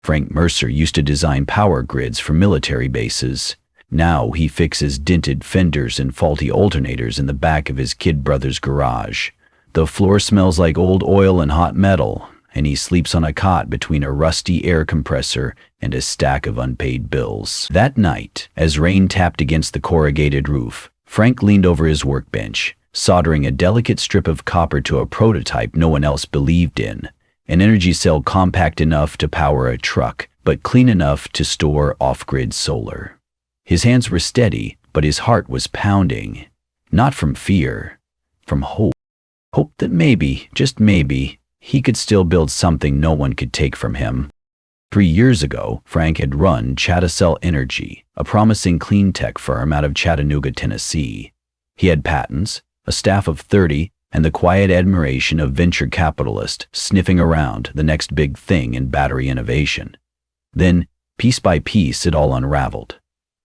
Frank Mercer used to design power grids for military bases. Now he fixes dented fenders and faulty alternators in the back of his kid brother's garage. The floor smells like old oil and hot metal, and he sleeps on a cot between a rusty air compressor and a stack of unpaid bills. That night, as rain tapped against the corrugated roof, Frank leaned over his workbench, soldering a delicate strip of copper to a prototype no one else believed in. An energy cell compact enough to power a truck, but clean enough to store off-grid solar. His hands were steady, but his heart was pounding. Not from fear, from hope. Hope that maybe, just maybe, he could still build something no one could take from him. 3 years ago, Frank had run Chatacell Energy, a promising clean tech firm out of Chattanooga, Tennessee. He had patents, a staff of 30, and the quiet admiration of venture capitalists sniffing around the next big thing in battery innovation. Then, piece by piece, it all unraveled.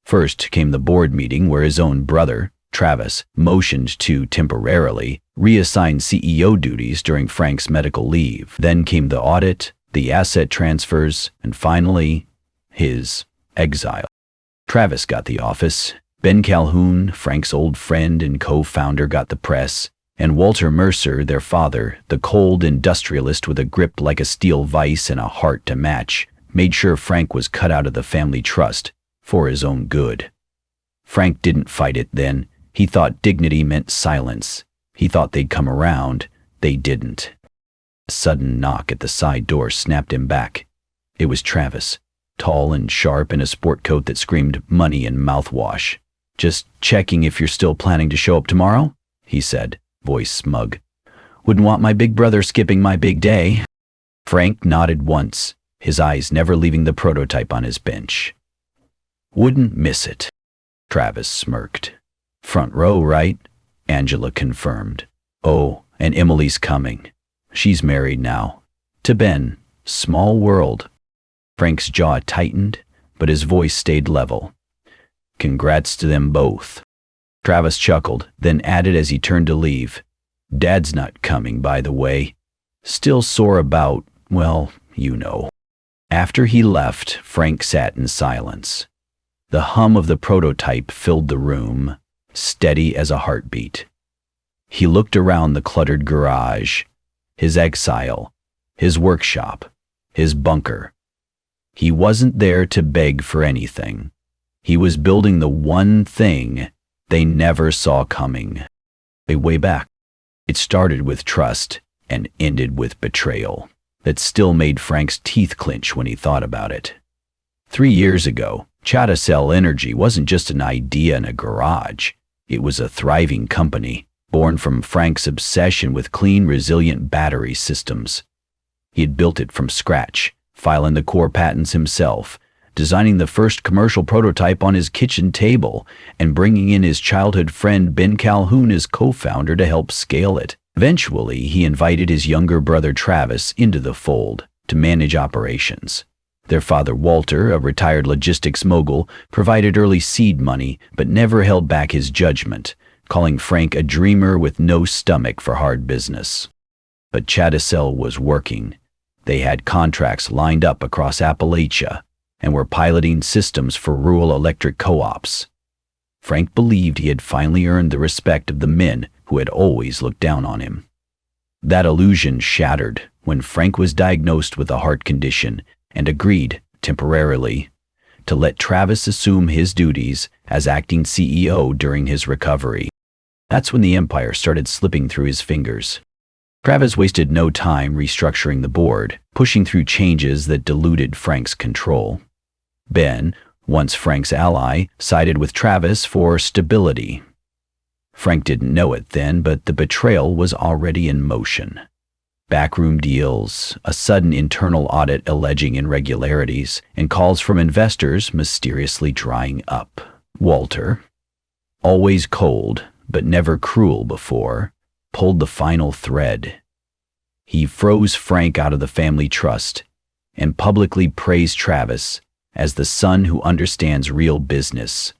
First came the board meeting where his own brother, Travis, motioned to temporarily reassign CEO duties during Frank's medical leave. Then came the audit, the asset transfers, and finally, his exile. Travis got the office, Ben Calhoun, Frank's old friend and co-founder, got the press, and Walter Mercer, their father, the cold industrialist with a grip like a steel vise and a heart to match, made sure Frank was cut out of the family trust for his own good. Frank didn't fight it then. He thought dignity meant silence. He thought they'd come around. They didn't. A sudden knock at the side door snapped him back. It was Travis, tall and sharp in a sport coat that screamed money and mouthwash. "Just checking if you're still planning to show up tomorrow?" he said, voice smug. "Wouldn't want my big brother skipping my big day." Frank nodded once, his eyes never leaving the prototype on his bench. "Wouldn't miss it." Travis smirked. "Front row, right?" Angela confirmed. "Oh, and Emily's coming. She's married now. To Ben. Small world." Frank's jaw tightened, but his voice stayed level. "Congrats to them both." Travis chuckled, then added as he turned to leave, "Dad's not coming, by the way. Still sore about, well, you know." After he left, Frank sat in silence. The hum of the prototype filled the room, steady as a heartbeat. He looked around the cluttered garage, his exile, his workshop, his bunker. He wasn't there to beg for anything. He was building the one thing they never saw coming. A way back. It started with trust and ended with betrayal that still made Frank's teeth clench when he thought about it. 3 years ago, Chatacell Energy wasn't just an idea in a garage. It was a thriving company, born from Frank's obsession with clean, resilient battery systems. He had built it from scratch, filing the core patents himself, designing the first commercial prototype on his kitchen table, and bringing in his childhood friend Ben Calhoun as co-founder to help scale it. Eventually, he invited his younger brother Travis into the fold to manage operations. Their father Walter, a retired logistics mogul, provided early seed money but never held back his judgment, calling Frank a dreamer with no stomach for hard business. But Chatacell was working. They had contracts lined up across Appalachia and were piloting systems for rural electric co-ops. Frank believed he had finally earned the respect of the men who had always looked down on him. That illusion shattered when Frank was diagnosed with a heart condition and agreed, temporarily, to let Travis assume his duties as acting CEO during his recovery. That's when the empire started slipping through his fingers. Travis wasted no time restructuring the board, pushing through changes that diluted Frank's control. Ben, once Frank's ally, sided with Travis for stability. Frank didn't know it then, but the betrayal was already in motion. Backroom deals, a sudden internal audit alleging irregularities, and calls from investors mysteriously drying up. Walter, always cold but never cruel before, pulled the final thread. He froze Frank out of the family trust and publicly praised Travis as the son who understands real business.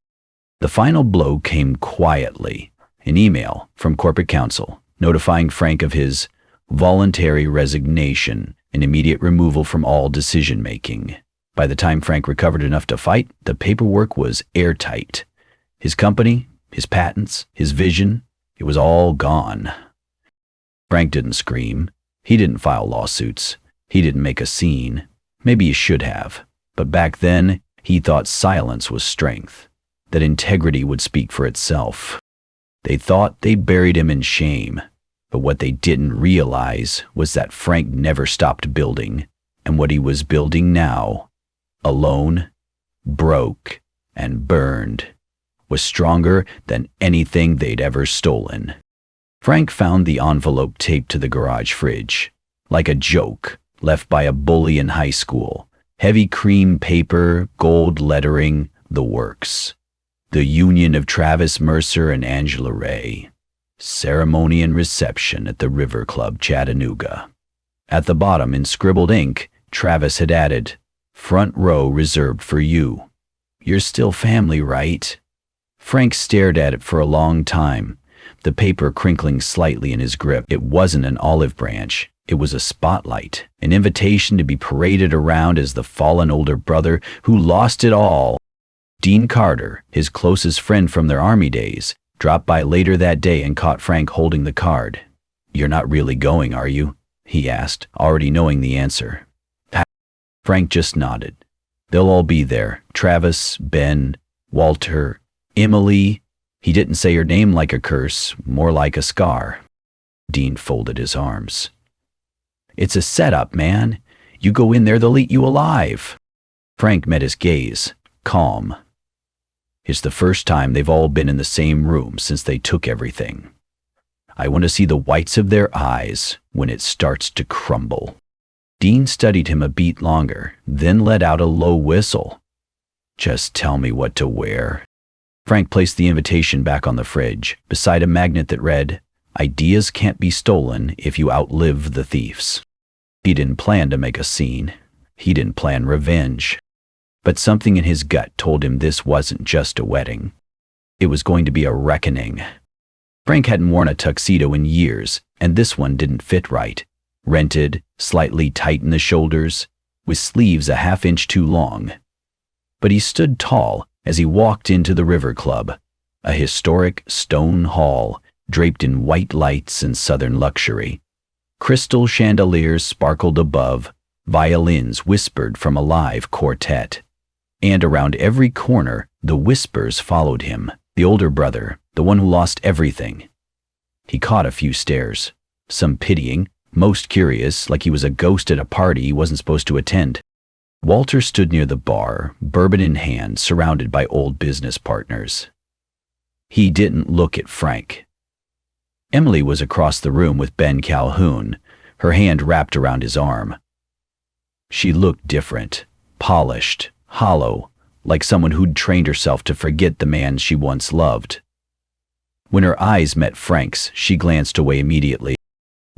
The final blow came quietly, an email from corporate counsel notifying Frank of his voluntary resignation and immediate removal from all decision-making. By the time Frank recovered enough to fight, the paperwork was airtight. His company, his patents, his vision, it was all gone. Frank didn't scream. He didn't file lawsuits. He didn't make a scene. Maybe he should have. But back then, he thought silence was strength, that integrity would speak for itself. They thought they buried him in shame, but what they didn't realize was that Frank never stopped building, and what he was building now, alone, broke, and burned, was stronger than anything they'd ever stolen. Frank found the envelope taped to the garage fridge, like a joke left by a bully in high school. Heavy cream paper, gold lettering, the works. The union of Travis Mercer and Angela Ray. Ceremony and reception at the River Club, Chattanooga. At the bottom, in scribbled ink, Travis had added, "Front row reserved for you. You're still family, right?" Frank stared at it for a long time, the paper crinkling slightly in his grip. It wasn't an olive branch. It was a spotlight, an invitation to be paraded around as the fallen older brother who lost it all. Dean Carter, his closest friend from their Army days, dropped by later that day and caught Frank holding the card. "You're not really going, are you?" he asked, already knowing the answer. Frank just nodded. "They'll all be there. Travis, Ben, Walter, Emily." He didn't say her name like a curse, more like a scar. Dean folded his arms. "It's a setup, man. You go in there, they'll eat you alive." Frank met his gaze, calm. "It's the first time they've all been in the same room since they took everything. I want to see the whites of their eyes when it starts to crumble." Dean studied him a beat longer, then let out a low whistle. "Just tell me what to wear." Frank placed the invitation back on the fridge, beside a magnet that read, "Ideas can't be stolen if you outlive the thieves." He didn't plan to make a scene. He didn't plan revenge. But something in his gut told him this wasn't just a wedding. It was going to be a reckoning. Frank hadn't worn a tuxedo in years, and this one didn't fit right. Rented, slightly tight in the shoulders, with sleeves a half-inch too long. But he stood tall as he walked into the River Club, a historic stone hall draped in white lights and southern luxury. Crystal chandeliers sparkled above, violins whispered from a live quartet. And around every corner, the whispers followed him, the older brother, the one who lost everything. He caught a few stares, some pitying, most curious, like he was a ghost at a party he wasn't supposed to attend. Walter stood near the bar, bourbon in hand, surrounded by old business partners. He didn't look at Frank. Emily was across the room with Ben Calhoun, her hand wrapped around his arm. She looked different, polished, hollow, like someone who'd trained herself to forget the man she once loved. When her eyes met Frank's, she glanced away immediately.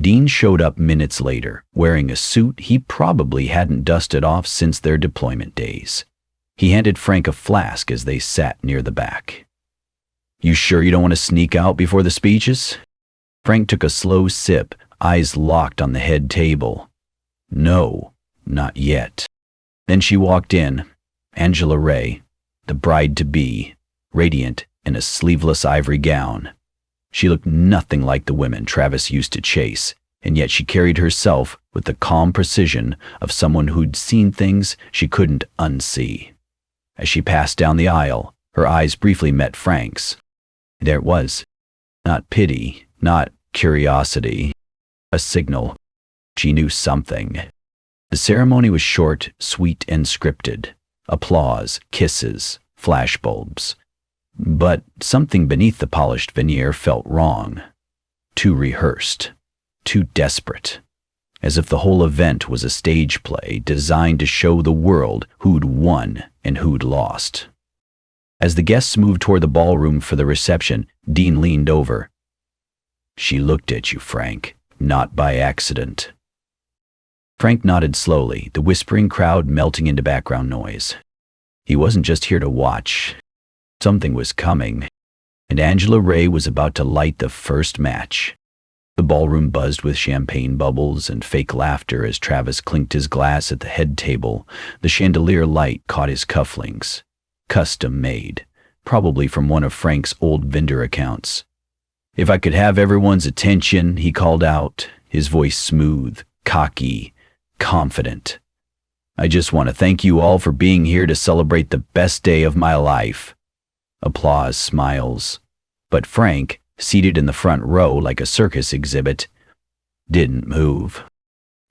Dean showed up minutes later, wearing a suit he probably hadn't dusted off since their deployment days. He handed Frank a flask as they sat near the back. "You sure you don't want to sneak out before the speeches?" Frank took a slow sip, eyes locked on the head table. "No, not yet." Then she walked in, Angela Ray, the bride-to-be, radiant in a sleeveless ivory gown. She looked nothing like the women Travis used to chase, and yet she carried herself with the calm precision of someone who'd seen things she couldn't unsee. As she passed down the aisle, her eyes briefly met Frank's. There it was. Not pity, not curiosity. A signal. She knew something. The ceremony was short, sweet, and scripted. Applause, kisses, flashbulbs. But something beneath the polished veneer felt wrong. Too rehearsed. Too desperate. As if the whole event was a stage play designed to show the world who'd won and who'd lost. As the guests moved toward the ballroom for the reception, Dean leaned over. "She looked at you, Frank, not by accident." Frank nodded slowly, the whispering crowd melting into background noise. He wasn't just here to watch. Something was coming, and Angela Ray was about to light the first match. The ballroom buzzed with champagne bubbles and fake laughter as Travis clinked his glass at the head table. The chandelier light caught his cufflinks. Custom made, probably from one of Frank's old vendor accounts. "If I could have everyone's attention," he called out, his voice smooth, cocky, confident. "I just want to thank you all for being here to celebrate the best day of my life." Applause, smiles. But Frank, seated in the front row like a circus exhibit, didn't move.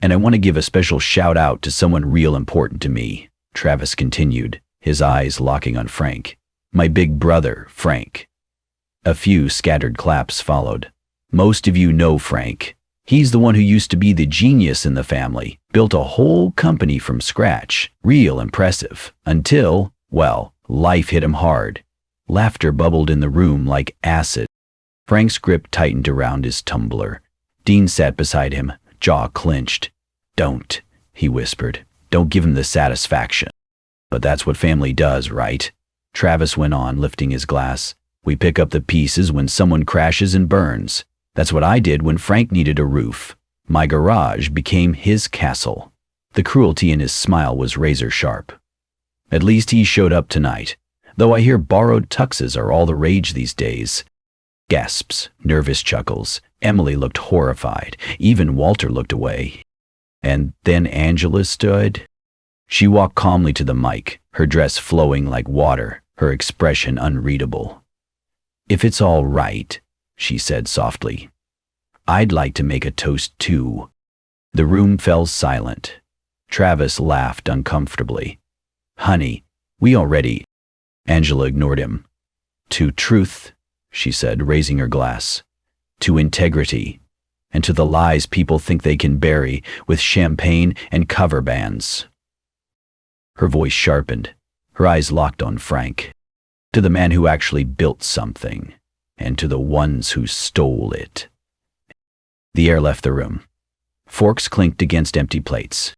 "And I want to give a special shout out to someone real important to me," Travis continued, his eyes locking on Frank. "My big brother, Frank." A few scattered claps followed. "Most of you know Frank. He's the one who used to be the genius in the family, built a whole company from scratch. Real impressive. Until, well, life hit him hard." Laughter bubbled in the room like acid. Frank's grip tightened around his tumbler. Dean sat beside him, jaw clenched. "Don't," he whispered. "Don't give him the satisfaction." "But that's what family does, right?" Travis went on, lifting his glass. "We pick up the pieces when someone crashes and burns. That's what I did when Frank needed a roof. My garage became his castle." The cruelty in his smile was razor sharp. "At least he showed up tonight. Though I hear borrowed tuxes are all the rage these days." Gasps, nervous chuckles. Emily looked horrified. Even Walter looked away. And then Angela stood. She walked calmly to the mic, her dress flowing like water, her expression unreadable. "If it's all right," she said softly, "I'd like to make a toast too." The room fell silent. Travis laughed uncomfortably. "Honey, we already—" Angela ignored him. "To truth," she said, raising her glass. "To integrity, and to the lies people think they can bury with champagne and cover bands." Her voice sharpened, her eyes locked on Frank. "To the man who actually built something, and to the ones who stole it." The air left the room. Forks clinked against empty plates.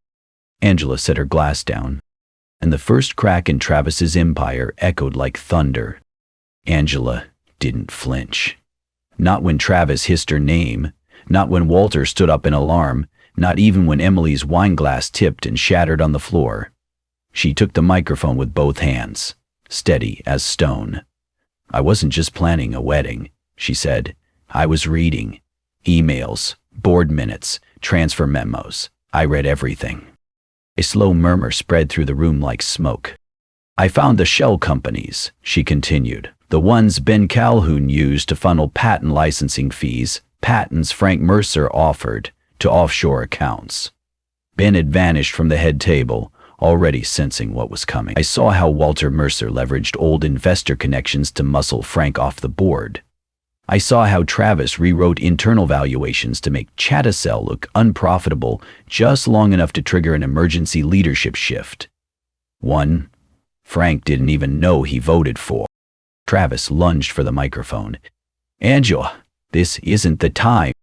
Angela set her glass down, and the first crack in Travis's empire echoed like thunder. Angela didn't flinch. Not when Travis hissed her name, not when Walter stood up in alarm, not even when Emily's wine glass tipped and shattered on the floor. She took the microphone with both hands, steady as stone. "I wasn't just planning a wedding," she said. "I was reading. Emails, board minutes, transfer memos. I read everything." A slow murmur spread through the room like smoke. "I found the shell companies," she continued. "The ones Ben Calhoun used to funnel patent licensing fees, patents Frank Mercer offered, to offshore accounts." Ben had vanished from the head table, already sensing what was coming. "I saw how Walter Mercer leveraged old investor connections to muscle Frank off the board. I saw how Travis rewrote internal valuations to make Chatacel look unprofitable just long enough to trigger an emergency leadership shift. One Frank didn't even know he voted for." Travis lunged for the microphone. "Angela, this isn't the time."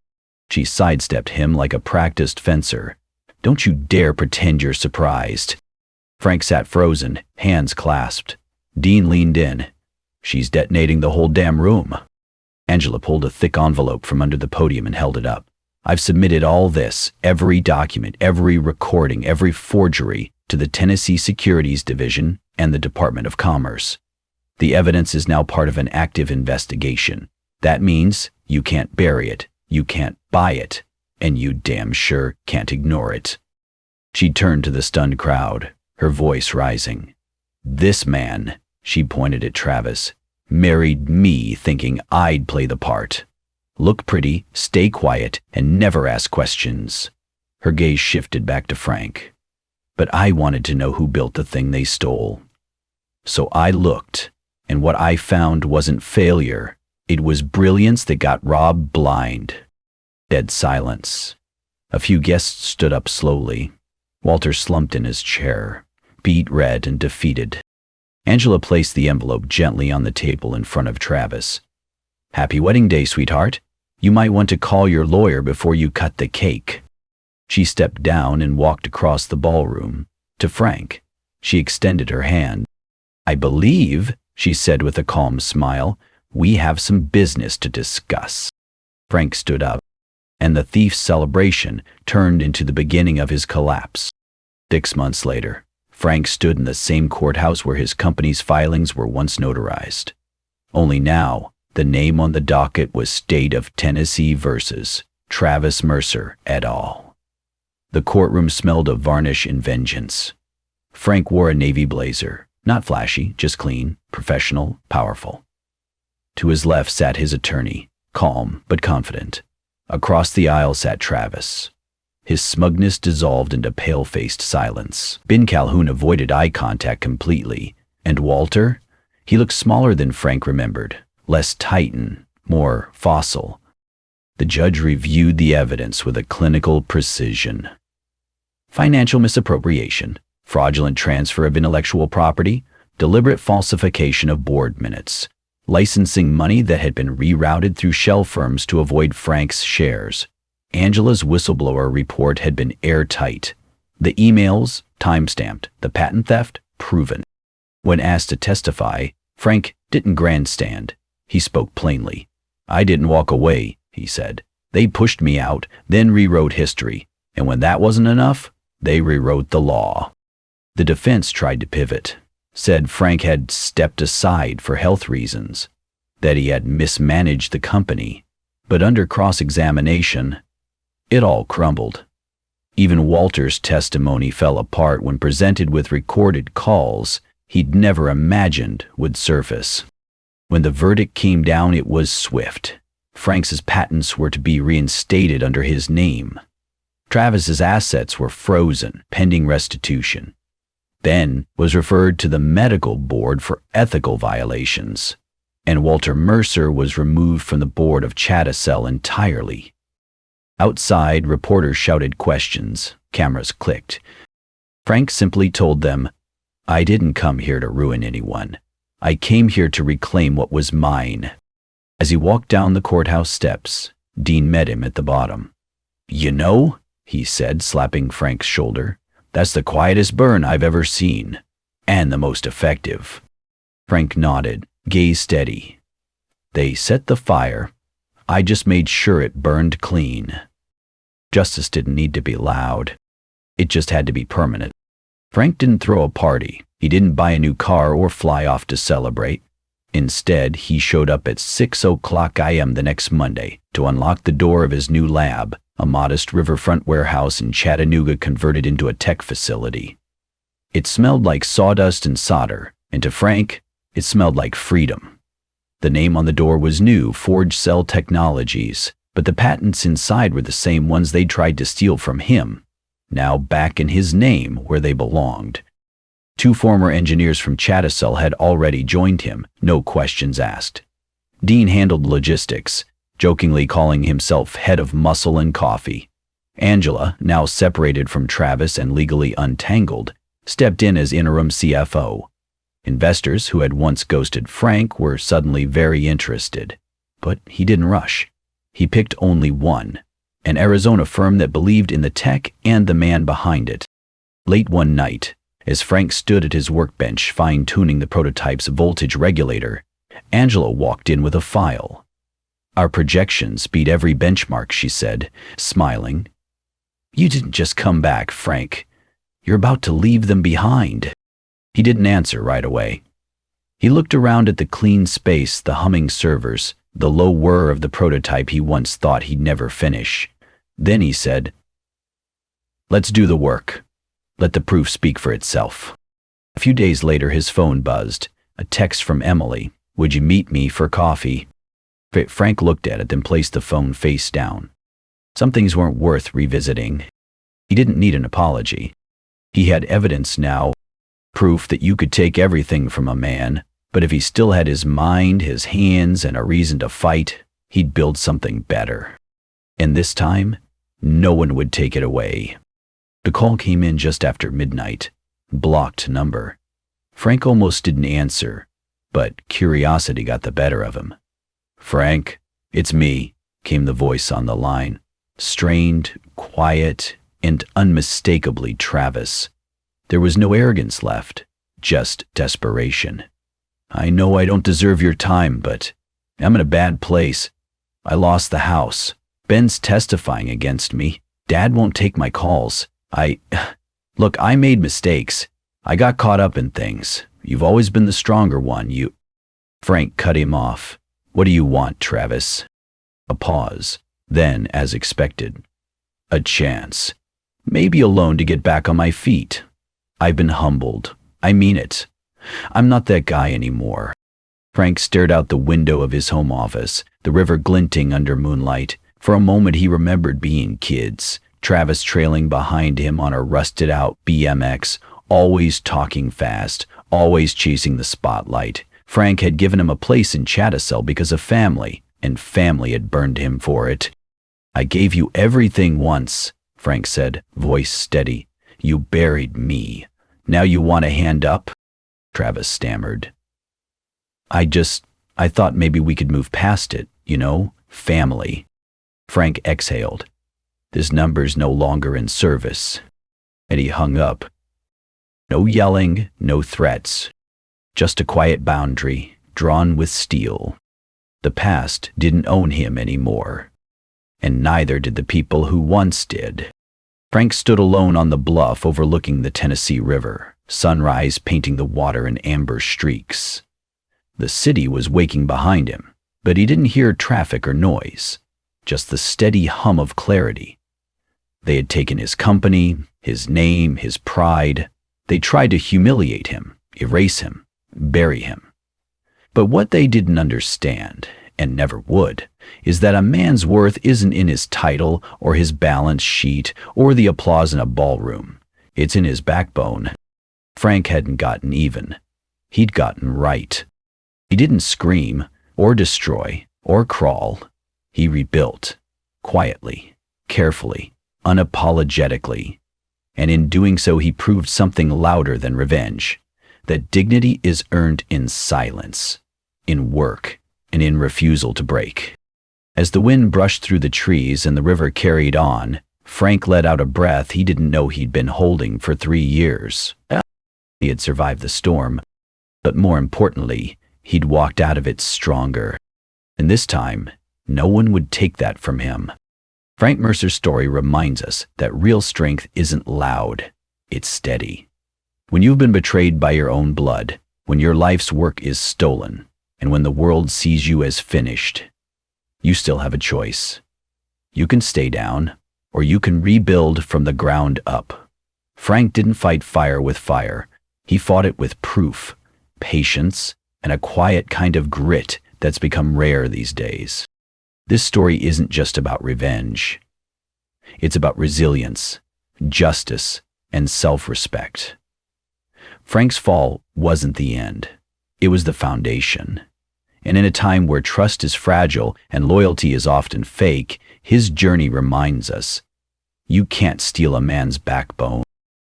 She sidestepped him like a practiced fencer. "Don't you dare pretend you're surprised." Frank sat frozen, hands clasped. Dean leaned in. "She's detonating the whole damn room." Angela pulled a thick envelope from under the podium and held it up. "I've submitted all this, every document, every recording, every forgery, to the Tennessee Securities Division and the Department of Commerce. The evidence is now part of an active investigation. That means you can't bury it, you can't buy it, and you damn sure can't ignore it." She turned to the stunned crowd, her voice rising. "This man," she pointed at Travis, "married me thinking I'd play the part. Look pretty, stay quiet, and never ask questions." Her gaze shifted back to Frank. "But I wanted to know who built the thing they stole. So I looked, and what I found wasn't failure. It was brilliance that got robbed blind." Dead silence. A few guests stood up slowly. Walter slumped in his chair, beet red and defeated. Angela placed the envelope gently on the table in front of Travis. "Happy wedding day, sweetheart. You might want to call your lawyer before you cut the cake." She stepped down and walked across the ballroom. To Frank, she extended her hand. "I believe," she said with a calm smile, "we have some business to discuss." Frank stood up. And the thief's celebration turned into the beginning of his collapse. 6 months later, Frank stood in the same courthouse where his company's filings were once notarized. Only now, the name on the docket was State of Tennessee versus Travis Mercer et al. The courtroom smelled of varnish and vengeance. Frank wore a navy blazer, not flashy, just clean, professional, powerful. To his left sat his attorney, calm but confident. Across the aisle sat Travis. His smugness dissolved into pale-faced silence. Ben Calhoun avoided eye contact completely. And Walter? He looked smaller than Frank remembered, less titan, more fossil. The judge reviewed the evidence with a clinical precision. Financial misappropriation, fraudulent transfer of intellectual property, deliberate falsification of board minutes, licensing money that had been rerouted through shell firms to avoid Frank's shares. Angela's whistleblower report had been airtight. The emails, time-stamped, the patent theft, proven. When asked to testify, Frank didn't grandstand. He spoke plainly. "I didn't walk away," he said. "They pushed me out, then rewrote history. And when that wasn't enough, they rewrote the law." The defense tried to pivot, said Frank had stepped aside for health reasons, that he had mismanaged the company. But under cross-examination, it all crumbled. Even Walter's testimony fell apart when presented with recorded calls he'd never imagined would surface. When the verdict came down, it was swift. Frank's patents were to be reinstated under his name. Travis's assets were frozen, pending restitution. Ben was referred to the medical board for ethical violations, and Walter Mercer was removed from the board of Chatacel entirely. Outside, reporters shouted questions. Cameras clicked. Frank simply told them, "I didn't come here to ruin anyone. I came here to reclaim what was mine." As he walked down the courthouse steps, Dean met him at the bottom. "You know," he said, slapping Frank's shoulder, "that's the quietest burn I've ever seen, and the most effective." Frank nodded, gaze steady. "They set the fire. I just made sure it burned clean." Justice didn't need to be loud. It just had to be permanent. Frank didn't throw a party. He didn't buy a new car or fly off to celebrate. Instead, he showed up at 6:00 a.m. the next Monday to unlock the door of his new lab, a modest riverfront warehouse in Chattanooga converted into a tech facility. It smelled like sawdust and solder, and to Frank, it smelled like freedom. The name on the door was new, Forge Cell Technologies, but the patents inside were the same ones they'd tried to steal from him, now back in his name where they belonged. 2 former engineers from Chatacel had already joined him, no questions asked. Dean handled logistics, jokingly calling himself head of muscle and coffee. Angela, now separated from Travis and legally untangled, stepped in as interim CFO. Investors who had once ghosted Frank were suddenly very interested. But he didn't rush. He picked only one, an Arizona firm that believed in the tech and the man behind it. Late one night, as Frank stood at his workbench fine-tuning the prototype's voltage regulator, Angela walked in with a file. "Our projections beat every benchmark," she said, smiling. "You didn't just come back, Frank. You're about to leave them behind." He didn't answer right away. He looked around at the clean space, the humming servers, the low whir of the prototype he once thought he'd never finish. Then he said, "Let's do the work. Let the proof speak for itself." A few days later, his phone buzzed. A text from Emily. "Would you meet me for coffee?" Frank looked at it, then placed the phone face down. Some things weren't worth revisiting. He didn't need an apology. He had evidence now, proof that you could take everything from a man, but if he still had his mind, his hands, and a reason to fight, he'd build something better. And this time, no one would take it away. The call came in just after midnight. Blocked number. Frank almost didn't answer, but curiosity got the better of him. "Frank, it's me," came the voice on the line. Strained, quiet, and unmistakably Travis. There was no arrogance left, just desperation. "I know I don't deserve your time, but I'm in a bad place. I lost the house. Ben's testifying against me. Dad won't take my calls. Look, I made mistakes. I got caught up in things. You've always been the stronger one, you. Frank cut him off. What do you want, Travis? A pause. Then, as expected, a chance. Maybe a loan to get back on my feet. I've been humbled. I mean it. I'm not that guy anymore. Frank stared out the window of his home office, the river glinting under moonlight. For a moment he remembered being kids, Travis trailing behind him on a rusted-out BMX, always talking fast, always chasing the spotlight. Frank had given him a place in Chattisel because of family, and family had burned him for it. I gave you everything once, Frank said, voice steady. You buried me. Now you want a hand up? Travis stammered. I thought maybe we could move past it, family. Frank exhaled. This number's no longer in service. And he hung up. No yelling, no threats. Just a quiet boundary, drawn with steel. The past didn't own him anymore. And neither did the people who once did. Frank stood alone on the bluff overlooking the Tennessee River, sunrise painting the water in amber streaks. The city was waking behind him, but he didn't hear traffic or noise, just the steady hum of clarity. They had taken his company, his name, his pride. They tried to humiliate him, erase him, bury him. But what they didn't understand, and never would, is that a man's worth isn't in his title or his balance sheet or the applause in a ballroom. It's in his backbone. Frank hadn't gotten even. He'd gotten right. He didn't scream or destroy or crawl. He rebuilt, quietly, carefully, unapologetically. And in doing so he proved something louder than revenge, that dignity is earned in silence, in work, and in refusal to break. As the wind brushed through the trees and the river carried on, Frank let out a breath he didn't know he'd been holding for 3 years. He had survived the storm, but more importantly, he'd walked out of it stronger. And this time, no one would take that from him. Frank Mercer's story reminds us that real strength isn't loud, it's steady. When you've been betrayed by your own blood, when your life's work is stolen, and when the world sees you as finished, you still have a choice. You can stay down, or you can rebuild from the ground up. Frank didn't fight fire with fire. He fought it with proof, patience, and a quiet kind of grit that's become rare these days. This story isn't just about revenge. It's about resilience, justice, and self-respect. Frank's fall wasn't the end. It was the foundation. And in a time where trust is fragile and loyalty is often fake, his journey reminds us, you can't steal a man's backbone.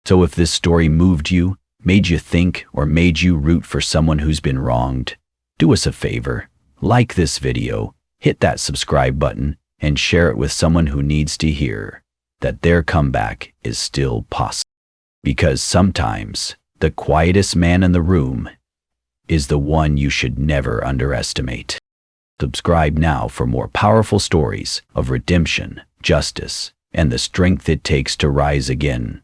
So if this story moved you, made you think, or made you root for someone who's been wronged, do us a favor, like this video, hit that subscribe button, and share it with someone who needs to hear that their comeback is still possible. Because sometimes, the quietest man in the room is the one you should never underestimate. Subscribe now for more powerful stories of redemption, justice, and the strength it takes to rise again.